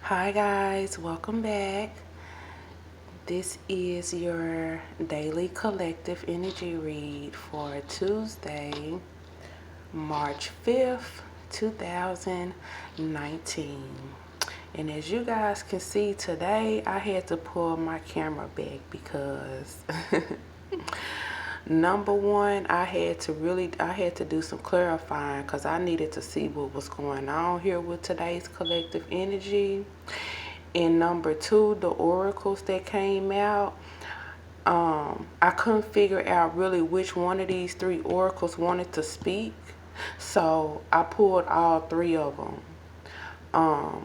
Hi guys, welcome back. This is your daily collective energy read for Tuesday, March 5th, 2019. And as you guys can see today, I had to pull my camera back because number one, I had to do some clarifying because I needed to see what was going on here with today's collective energy. And number two, the oracles that came out, I couldn't figure out really which one of these three oracles wanted to speak. So I pulled all three of them.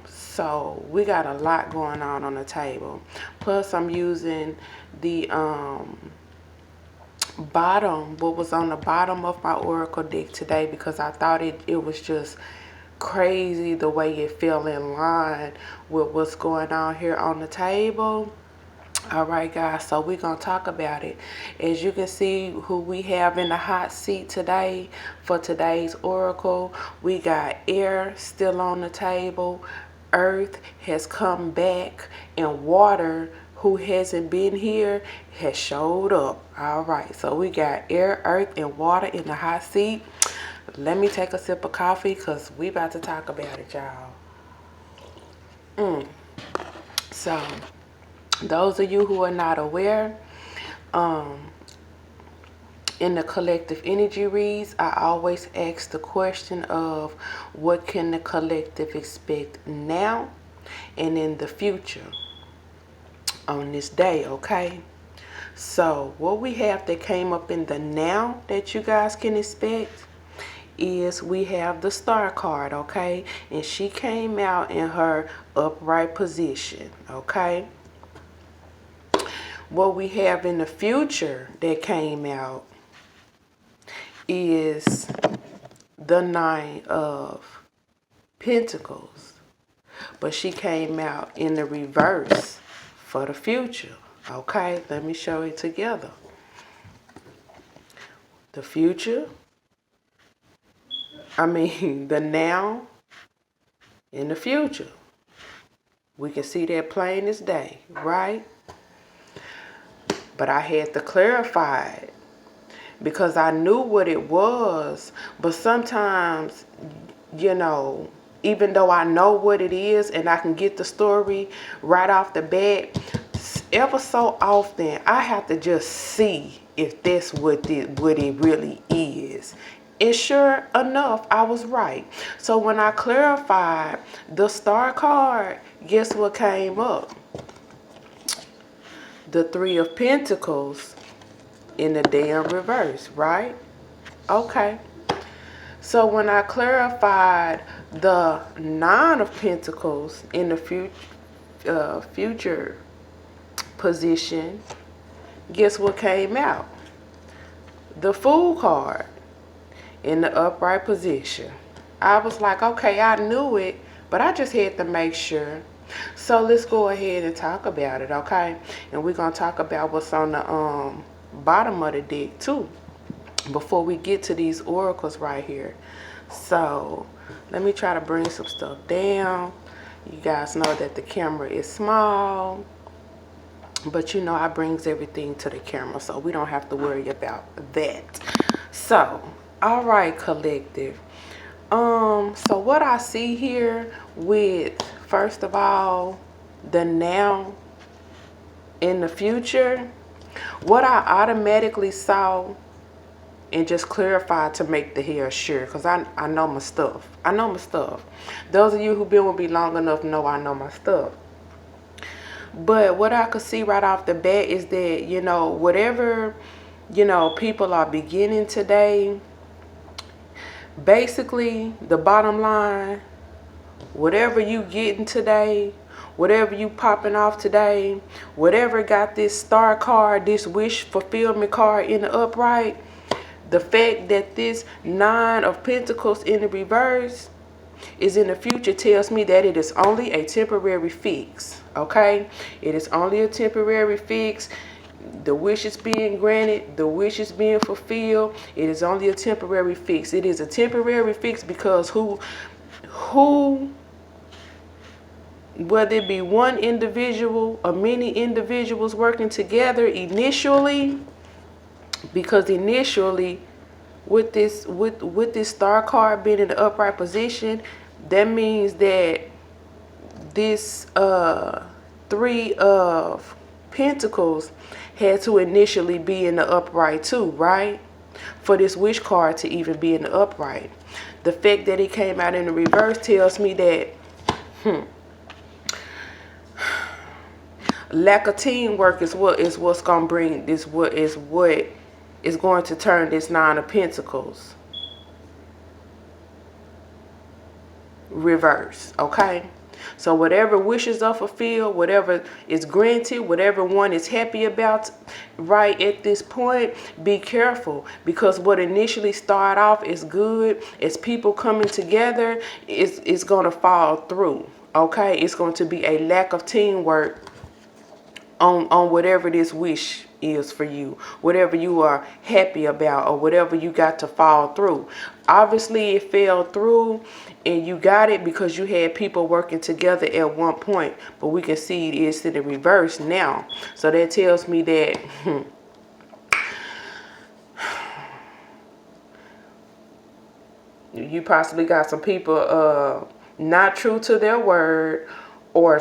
So we got a lot going on the table. Plus I'm using the what was on the bottom of my oracle deck today because I thought it was just crazy the way it fell in line with what's going on here on the table. All right, guys, so we're going to talk about it. As you can see who we have in the hot seat today for today's oracle, we got air still on the table, earth has come back, and water, who hasn't been here, has showed up. All right, so we got air, earth, and water in the hot seat. Let me take a sip of coffee because we about to talk about it, y'all. So those of you who are not aware, in the collective energy reads, I always ask the question of what can the collective expect now and in the future on this day, okay? So what we have that came up in the now that you guys can expect is we have the star card, okay? And she came out in her upright position, okay? What we have in the future that came out is the Nine of Pentacles. But she came out in the reverse for the future. Okay, let me show it together. The future, the now and the future. We can see that plain as day, right? But I had to clarify it because I knew what it was. But sometimes, even though I know what it is and I can get the story right off the bat, ever so often I have to just see if that's what it really is. And sure enough, I was right. So when I clarified the star card, guess what came up? The Three of Pentacles in the damn reverse, right? Okay. So when I clarified the Nine of Pentacles in the future position, guess what came out? The Fool card in the upright position. I was like, okay, I knew it, but I just had to make sure. So let's go ahead and talk about it, okay? And we're going to talk about what's on the bottom of the deck too before we get to these oracles right here. So let me try to bring some stuff down. You guys know that the camera is small, but I brings everything to the camera, so we don't have to worry about that. So, all right, collective. So what I see here with, first of all, the now in the future, what I automatically saw and just clarified to make the hair sure, because I know my stuff. I know my stuff. Those of you who've been with me long enough know I know my stuff. But what I could see right off the bat is that, whatever, people are beginning today, basically the bottom line, whatever you getting today, whatever you popping off today, whatever got this star card, this wish fulfillment card in the upright, the fact that this Nine of Pentacles in the reverse is in the future tells me that it is only a temporary fix, okay? It is only a temporary fix. The wish is being granted. The wish is being fulfilled. It is only a temporary fix. It is a temporary fix because who whether it be one individual or many individuals working together initially, because initially with this star card being in the upright position, that means that this three of pentacles had to initially be in the upright too, right? For this wish card to even be in the upright. The fact that it came out in the reverse tells me that lack of teamwork is what's gonna bring this, what is going to turn this Nine of Pentacles reverse. Okay, so whatever wishes are fulfilled, whatever is granted, whatever one is happy about right at this point, be careful, because what initially started off as good, as people coming together, is going to fall through. Okay, it's going to be a lack of teamwork on whatever this wish is for you, whatever you are happy about, or whatever you got to fall through. Obviously it fell through and you got it because you had people working together at one point, but we can see it is in the reverse now. So that tells me that you possibly got some people not true to their word, or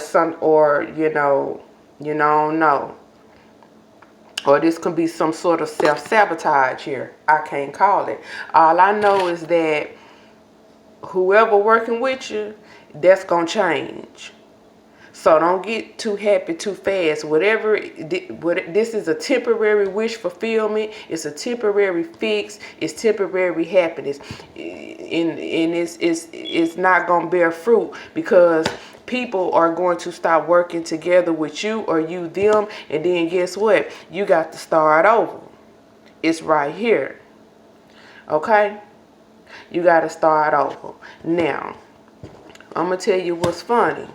no. Or this could be some sort of self-sabotage here. I can't call it. All I know is that whoever working with you, that's going to change. So don't get too happy too fast. This is a temporary wish fulfillment. It's a temporary fix. It's temporary happiness. And it's not going to bear fruit, because people are going to stop working together with you, or you them, and then guess what? You got to start over. It's right here. Okay? You got to start over. Now, I'm going to tell you what's funny.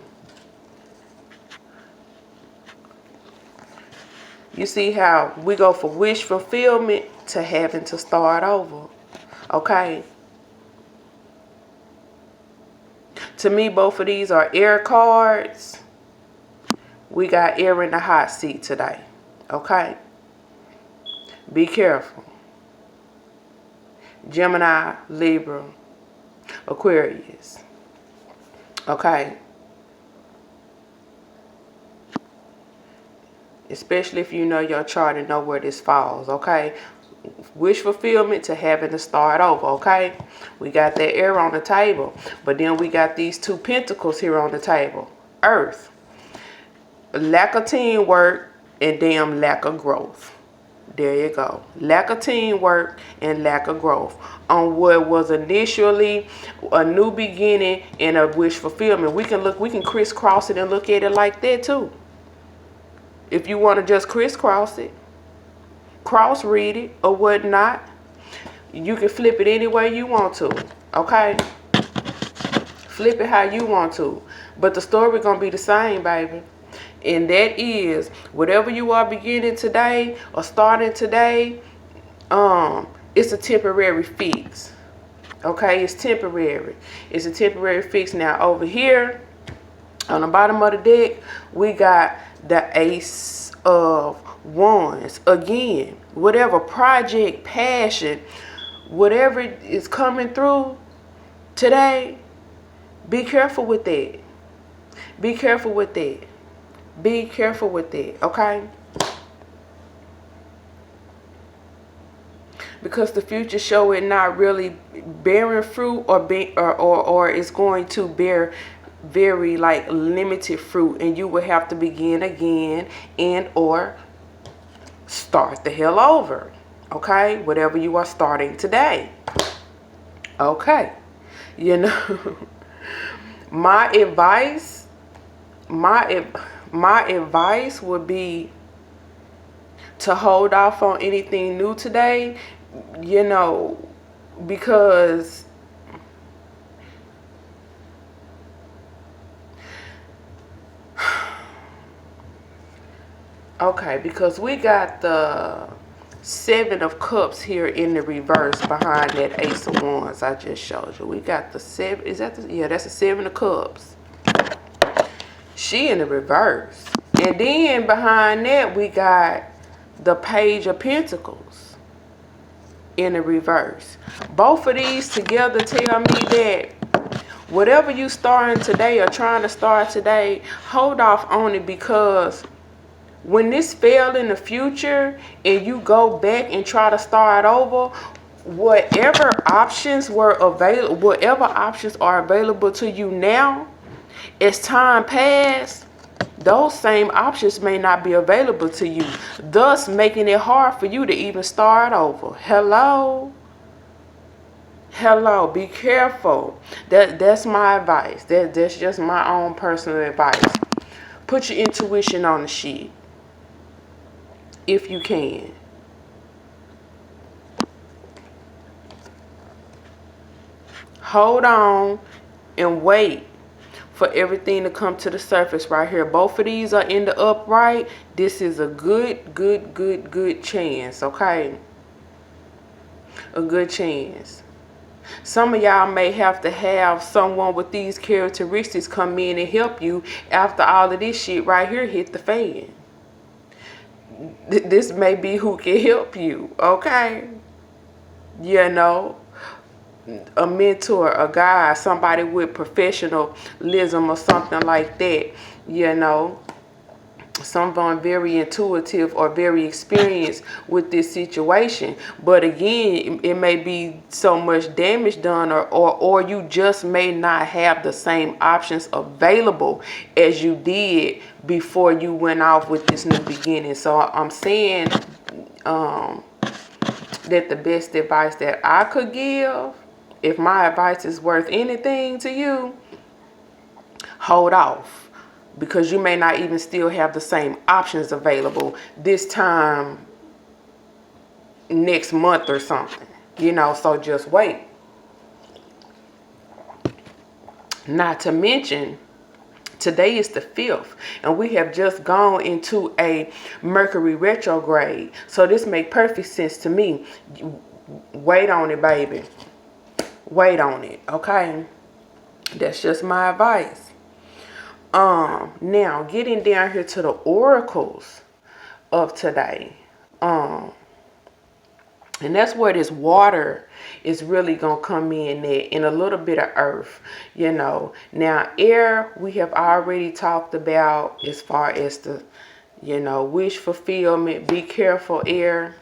You see how we go from wish fulfillment to having to start over. Okay? To me, both of these are air cards. We got air in the hot seat today. Okay? Be careful. Gemini, Libra, Aquarius. Okay? Especially if you know your chart and know where this falls. Okay? Wish fulfillment to having to start over. Okay, we got that air on the table, but then we got these two pentacles here on the table. Earth, lack of teamwork and damn lack of growth. There you go. Lack of teamwork and lack of growth on what was initially a new beginning and a wish fulfillment. We can crisscross it and look at it like that too. If you want to just crisscross it, cross read it or whatnot, you can flip it any way you want to. Okay, flip it how you want to, but the story gonna be the same, baby. And that is, whatever you are beginning today or starting today, it's a temporary fix. Okay, it's temporary. It's a temporary fix. Now over here on the bottom of the deck, we got the Ace of Wands. Again, whatever project, passion, whatever is coming through today, be careful with that. Be careful with that. Be careful with that, okay? Because the future show it not really bearing fruit, or it's going to bear very like limited fruit, and you will have to begin again and or start the hell over. Okay, whatever you are starting today. Okay, you know, my advice would be to hold off on anything new today, you know, because because we got the Seven of Cups here in the reverse behind that Ace of Wands I just showed you. We got the seven. Is that the, yeah, that's the Seven of Cups. She in the reverse. And then behind that, we got the Page of Pentacles in the reverse. Both of these together tell me that whatever you starting today or trying to start today, hold off on it, because when this failed in the future and you go back and try to start over, whatever options were available, whatever options are available to you now, as time passes, those same options may not be available to you, thus making it hard for you to even start over. Hello? Hello, be careful. That's my advice. That's just my own personal advice. Put your intuition on the sheet if you can. Hold on and wait for everything to come to the surface right here. Both of these are in the upright. This is a good chance, okay? A good chance. Some of y'all may have to have someone with these characteristics come in and help you after all of this shit right here hit the fan. This may be who can help you, okay? You know, a mentor, a guide, somebody with professionalism or something like that, you know. Someone very intuitive or very experienced with this situation. But again, it may be so much damage done, or you just may not have the same options available as you did before you went off with this new beginning. So I'm saying that the best advice that I could give, if my advice is worth anything to you, hold off. Because you may not even still have the same options available this time next month or something. You know, so just wait. Not to mention, today is the 5th, and we have just gone into a Mercury retrograde. So this makes perfect sense to me. Wait on it, baby. Wait on it, okay? That's just my advice. Now getting down here to the oracles of today. And that's where this water is really gonna come in there, and a little bit of earth, you know. Now air, we have already talked about as far as the, you know, wish fulfillment. Be careful, air,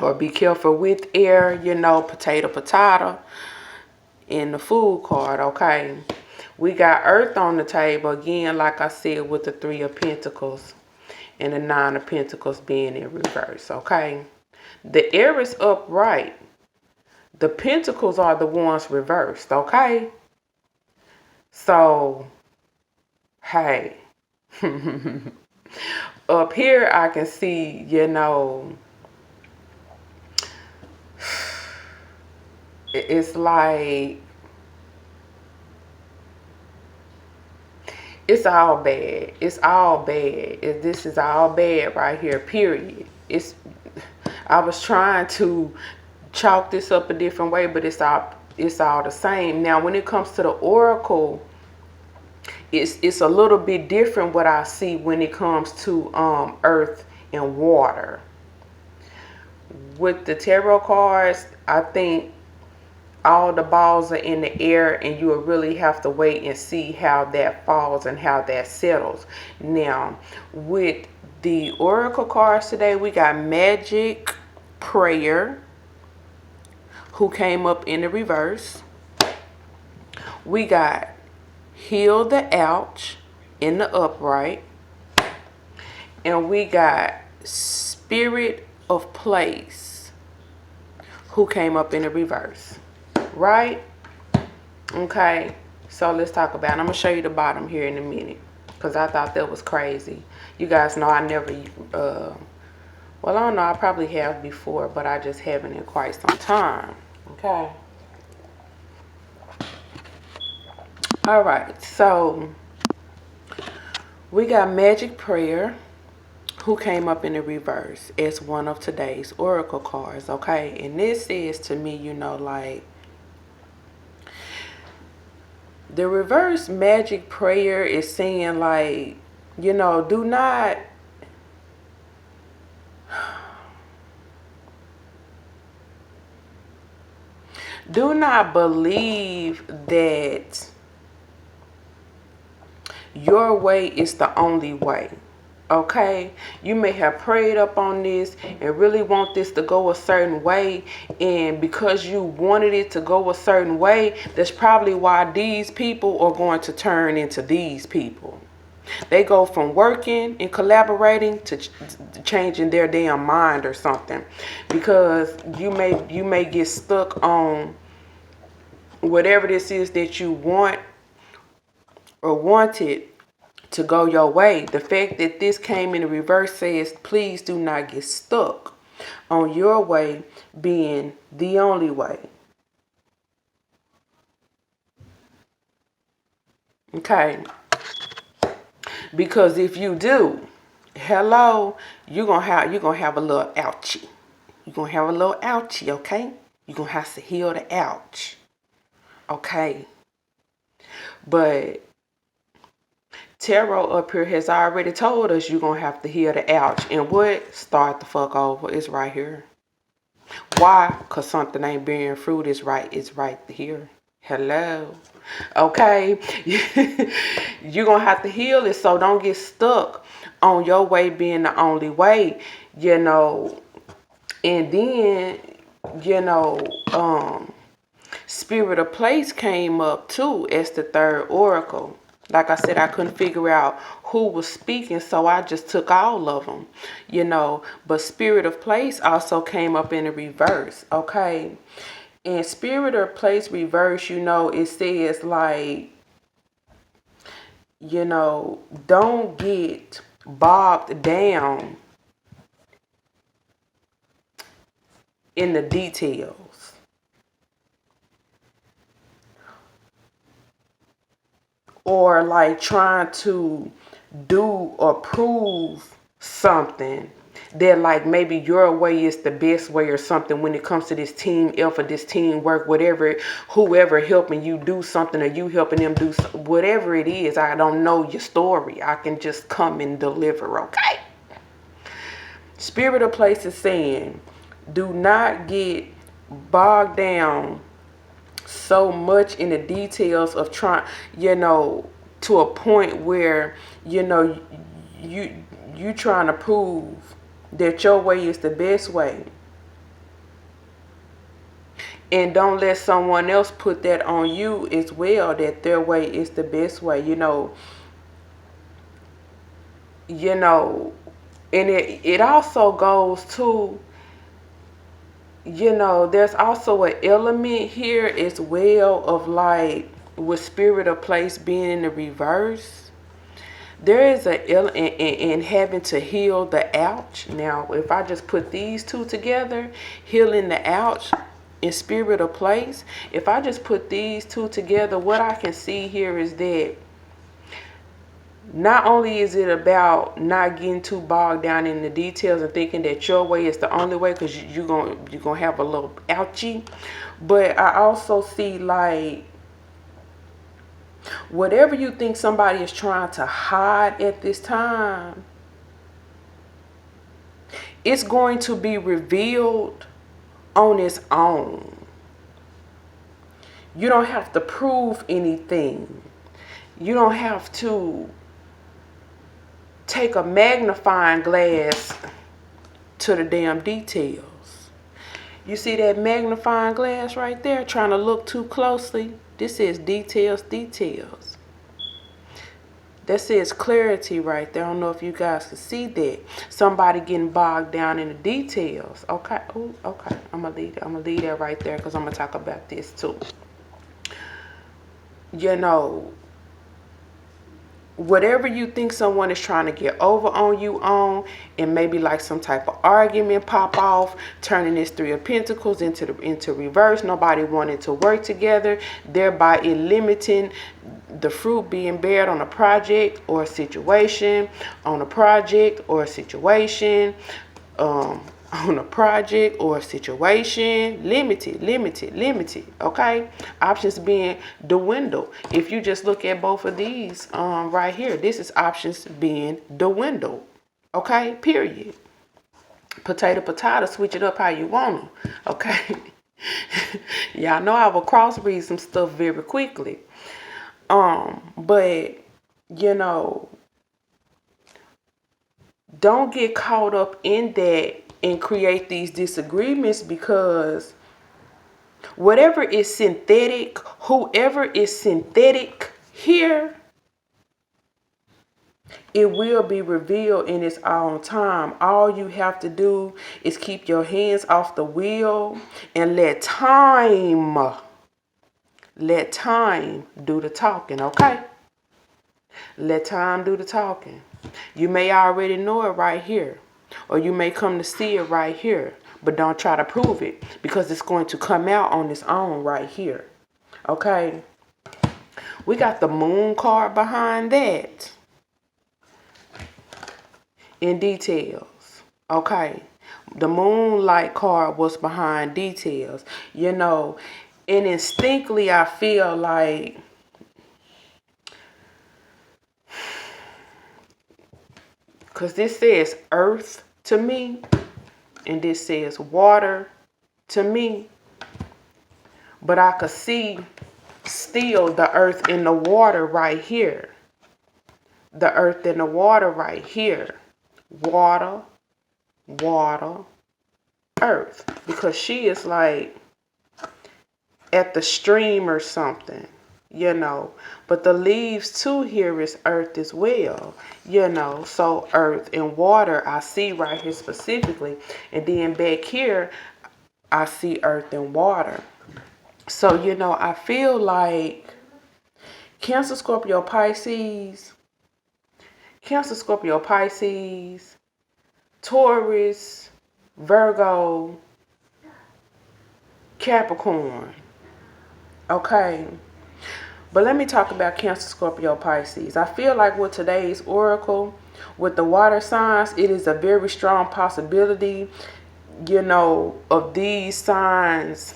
or be careful with air, you know, potato in the food card, okay? We got earth on the table again, like I said, with the 3 of Pentacles and the 9 of Pentacles being in reverse, okay? The air is upright. The Pentacles are the ones reversed, okay? So, hey. Up here I can see, you know, it's like, it's all bad. It's all bad. This is all bad right here, period. I was trying to chalk this up a different way, but it's all the same. Now, when it comes to the oracle, it's a little bit different what I see when it comes to earth and water. With the tarot cards, I think all the balls are in the air, and you will really have to wait and see how that falls and how that settles. Now, with the oracle cards today, we got Magic Prayer, who came up in the reverse. We got Heal the Ouch in the upright. And we got Spirit of Place, who came up in the reverse. Right? Okay. So let's talk about it. I'm going to show you the bottom here in a minute, because I thought that was crazy. You guys know I never, well, I don't know. I probably have before, but I just haven't in quite some time. Okay. All right. So we got Magic Prayer, who came up in the reverse as one of today's oracle cards. Okay. And this says to me, you know, like, The reverse magic prayer is saying like, do not believe that your way is the only way. Okay, you may have prayed up on this and really want this to go a certain way, and because you wanted it to go a certain way, that's probably why these people are going to turn into these people. They go from working and collaborating to changing their damn mind or something, because you may get stuck on whatever this is that you want or wanted to go your way. The fact that this came in the reverse says, please do not get stuck on your way being the only way. Okay? Because if you do, hello, you're gonna have a little ouchie. You're gonna have a little ouchie, okay? You're gonna have to heal the ouch. Okay? But Tarot up here has already told us you're going to have to heal the ouch. And what? Start the fuck over. It's right here. Why? Because something ain't bearing fruit. It's right here. Hello. Okay? You're going to have to heal it, so don't get stuck on your way being the only way, And then, Spirit of Place came up too as the third oracle. Like I said, I couldn't figure out who was speaking, so I just took all of them, But Spirit of Place also came up in the reverse, okay? And Spirit of Place reverse, it says like, don't get bogged down in the details. Or like trying to do or prove something that like maybe your way is the best way or something when it comes to this team effort, this teamwork, whatever, whoever helping you do something or you helping them do whatever it is. I don't know your story. I can just come and deliver, okay? Spirit of Place is saying, do not get bogged down so much in the details of trying, to a point where, you trying to prove that your way is the best way. And don't let someone else put that on you as well, that their way is the best way, and it also goes to, there's also an element here as well of like with Spirit of Place being in the reverse. There is an element in having to heal the ouch. Now, if I just put these two together, healing the ouch and Spirit of Place, if I just put these two together, what I can see here is that not only is it about not getting too bogged down in the details and thinking that your way is the only way, because you're gonna have a little ouchie, but I also see like whatever you think somebody is trying to hide at this time, it's going to be revealed on its own. You don't have to prove anything. You don't have to take a magnifying glass to the damn details. You see that magnifying glass right there trying to look too closely? This is details. That says clarity right there. I don't know if you guys can see that. Somebody getting bogged down in the details. Okay. Ooh, okay. I'm gonna leave that right there because I'm gonna talk about this too. Whatever you think someone is trying to get over on you on, and maybe like some type of argument pop off, turning this Three of Pentacles into reverse, nobody wanting to work together, thereby it limiting the fruit being bared on a project or a situation, I on a project or a situation. Limited. Okay, options being dwindled. If you just look at both of these right here, this is options being dwindled. Okay, period. Potato, switch it up how you want them. Okay. Y'all know I will crossbreed some stuff very quickly. But you know, don't get caught up in that and create these disagreements, because whatever is synthetic, whoever is synthetic here, it will be revealed in its own time. All you have to do is keep your hands off the wheel and let time do the talking, okay? Let time do the talking. You may already know it right here, or you may come to see it right here, but don't try to prove it, because it's going to come out on its own right here. Okay? We got the moon card behind that in details. Okay? The moonlight card was behind details. You know, and instinctively I feel like because this says earth to me, and this says water to me. But I could see still the earth and the water right here. The earth and the water right here. Water, earth. Because she is like at the stream or something, you know. But the leaves too here is earth as well, you know. So earth and water I see right here specifically. And then back here I see earth and water. So, you know, I feel like Cancer, Scorpio, Pisces, Taurus, Virgo, Capricorn. Okay. But let me talk about Cancer, Scorpio, Pisces. I feel like with today's oracle, with the water signs, it is a very strong possibility, you know, of these signs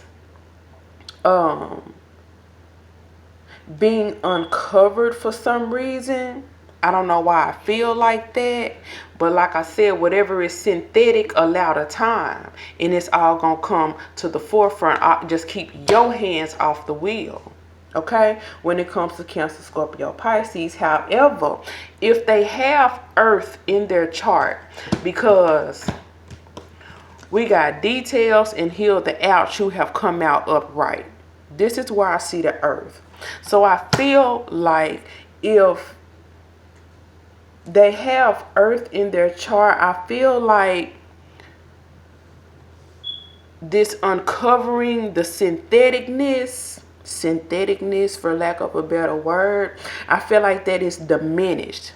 being uncovered for some reason. I don't know why I feel like that, but like I said, whatever is synthetic, allow the time, and it's all gonna come to the forefront. Just keep your hands off the wheel, okay, when it comes to Cancer, Scorpio, Pisces. However, if they have earth in their chart, because we got details and heal the out, you have come out upright. This is where I see the earth. So I feel like if they have earth in their chart, I feel like this uncovering the syntheticness for lack of a better word, I feel like that is diminished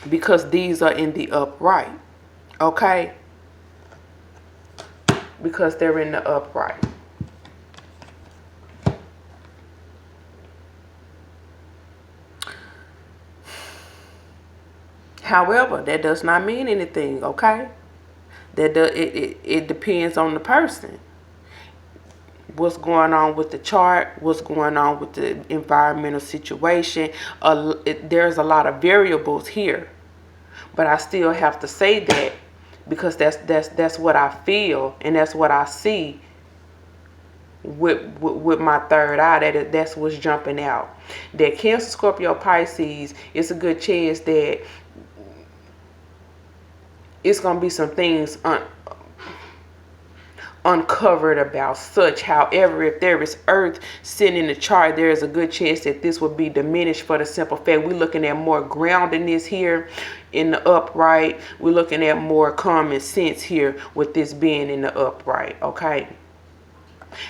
because these are in the upright. Okay? Because they're in the upright. However, that does not mean anything, okay? It depends on the person. What's going on with the chart, what's going on with the environmental situation. There's a lot of variables here. But I still have to say that because that's what I feel and that's what I see with my third eye. That's what's jumping out. That Cancer, Scorpio, Pisces, it's a good chance that it's going to be some things uncovered about such. However, if there is earth sitting in the chart, there is a good chance that this will be diminished for the simple fact we're looking at more groundedness here in the upright. We're looking at more common sense here with this being in the upright, okay?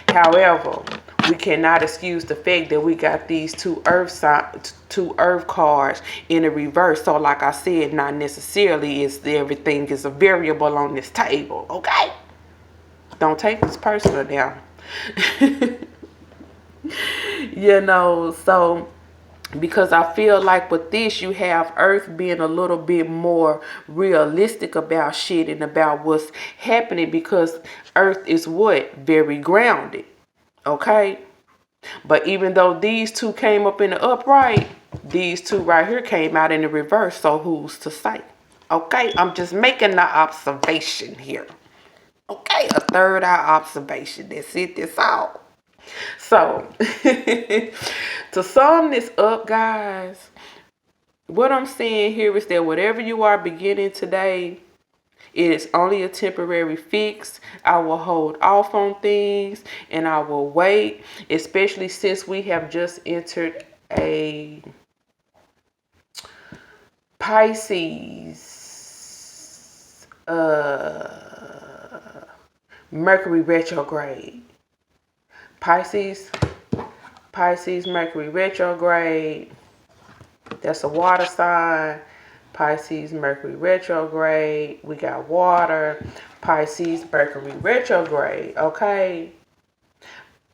However, we cannot excuse the fact that we got these two earth cards in a reverse. So like I said, not necessarily everything is a variable on this table, okay? Don't take this personal down. You know, so because I feel like with this, you have Earth being a little bit more realistic about shit and about what's happening, because Earth is what? Very grounded. Okay? But even though these two came up in the upright, these two right here came out in the reverse. So who's to say? Okay? I'm just making the observation here. Okay? A third eye observation. That's it. That's all. So, to sum this up, guys, what I'm saying here is that whatever you are beginning today, it is only a temporary fix. I will hold off on things and I will wait, especially since we have just entered a Pisces Mercury retrograde. Pisces Mercury retrograde. That's a water sign. Pisces Mercury retrograde. We got water. Pisces Mercury retrograde. Okay.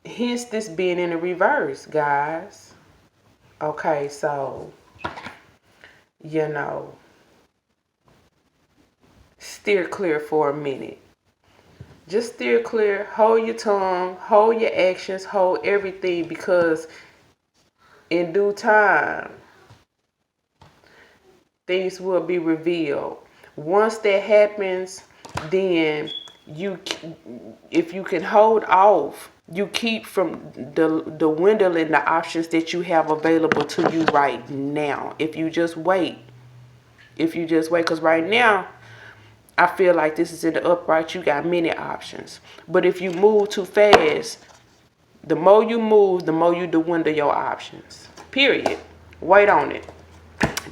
Hence this being in the reverse, guys. Okay, so steer clear for a minute. Just steer clear. Hold your tongue. Hold your actions. Hold everything, because in due time, things will be revealed. Once that happens, then if you can hold off, you keep from the dwindling the options that you have available to you right now. If you just wait, because right now, I feel like this is in the upright. You got many options. But if you move too fast, the more you move, the more you dwindle your options. Period. Wait on it.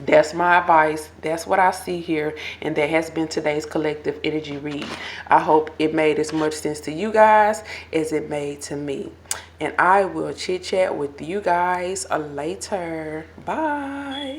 That's my advice. That's what I see here. And that has been today's collective energy read. I hope it made as much sense to you guys as it made to me. And I will chit chat with you guys later. Bye.